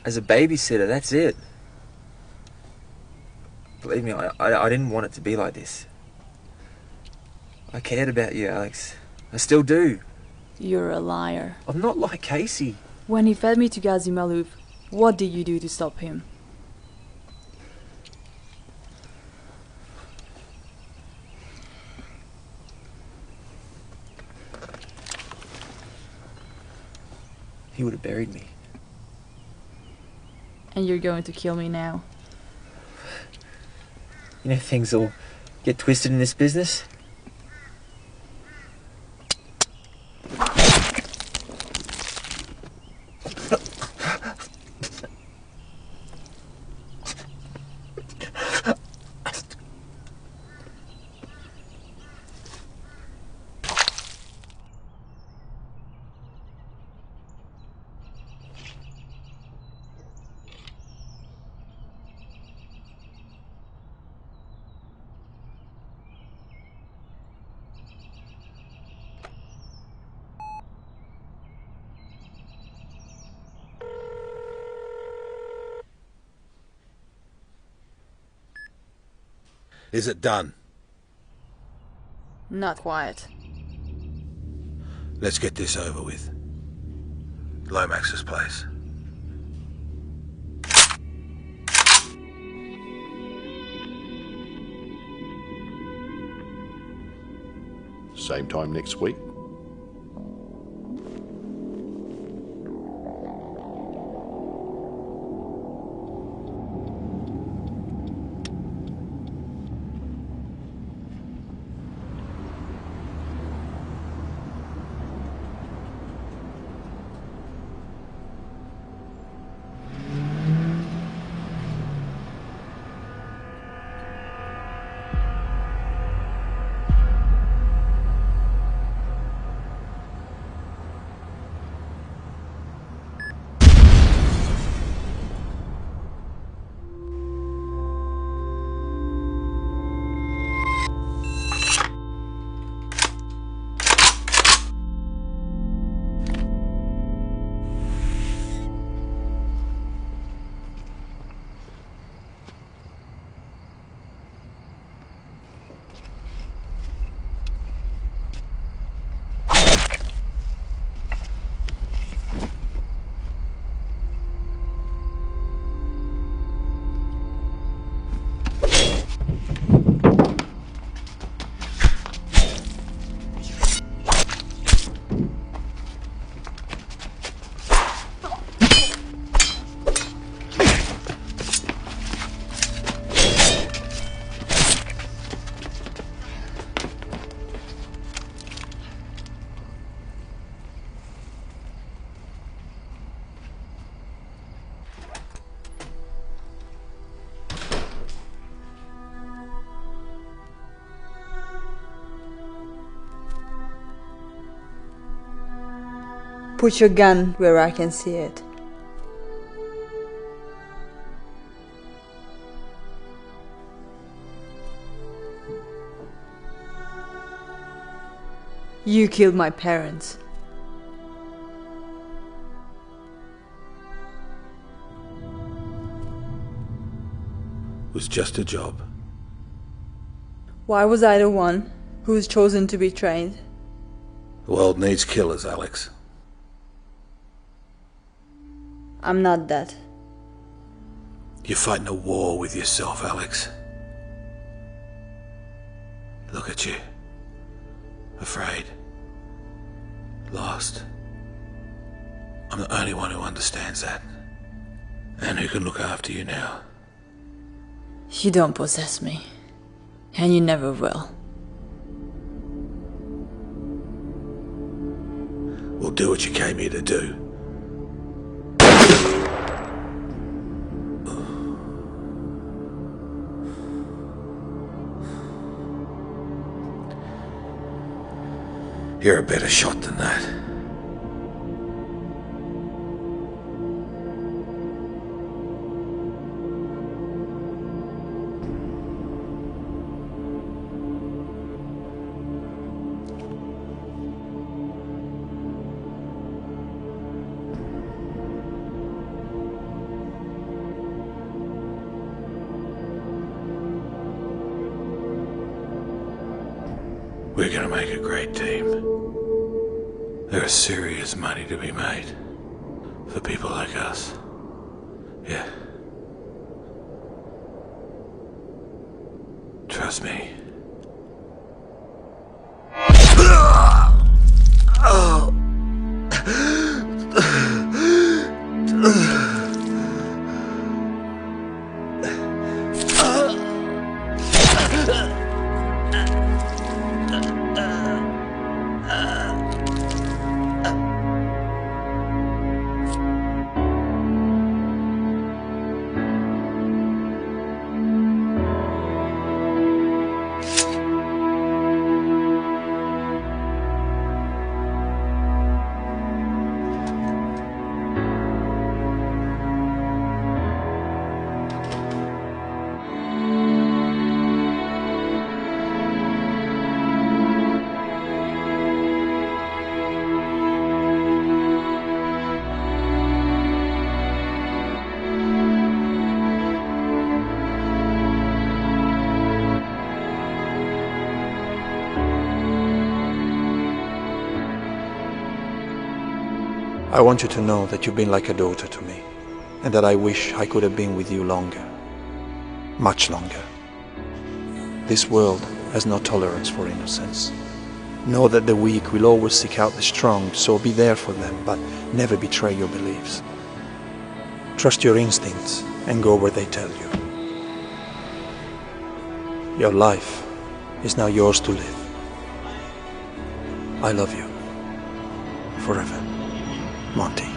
V: as a babysitter, that's it. Believe me, I didn't want it to be like this. I cared about you, Alex. I still do.
L: You're a liar.
V: I'm not like Casey.
L: When he fed me to Ghazi Malouf, what did you do to stop him?
V: He would have buried me.
L: And you're going to kill me now?
V: You know things all get twisted in this business.
C: Is it done?
L: Not quiet.
C: Let's get this over with. Lomax's place.
B: Same time next week.
I: Put your gun where I can see it. You killed my parents.
C: It was just a job.
I: Why was I the one who was chosen to be trained?
C: The world needs killers, Alex.
I: I'm not that.
C: You're fighting a war with yourself, Alex. Look at you. Afraid. Lost. I'm the only one who understands that. And who can look after you now.
L: You don't possess me. And you never will.
C: We'll do what you came here to do. You're a better shot than that. We're gonna make a great team. There's serious money to be made for people like us. Yeah. Trust me.
D: I want you to know that you've been like a daughter to me, and that I wish I could have been with you longer. Much longer. This world has no tolerance for innocence. Know that the weak will always seek out the strong, so be there for them, but never betray your beliefs. Trust your instincts and go where they tell you. Your life is now yours to live. I love you. Forever. Monty.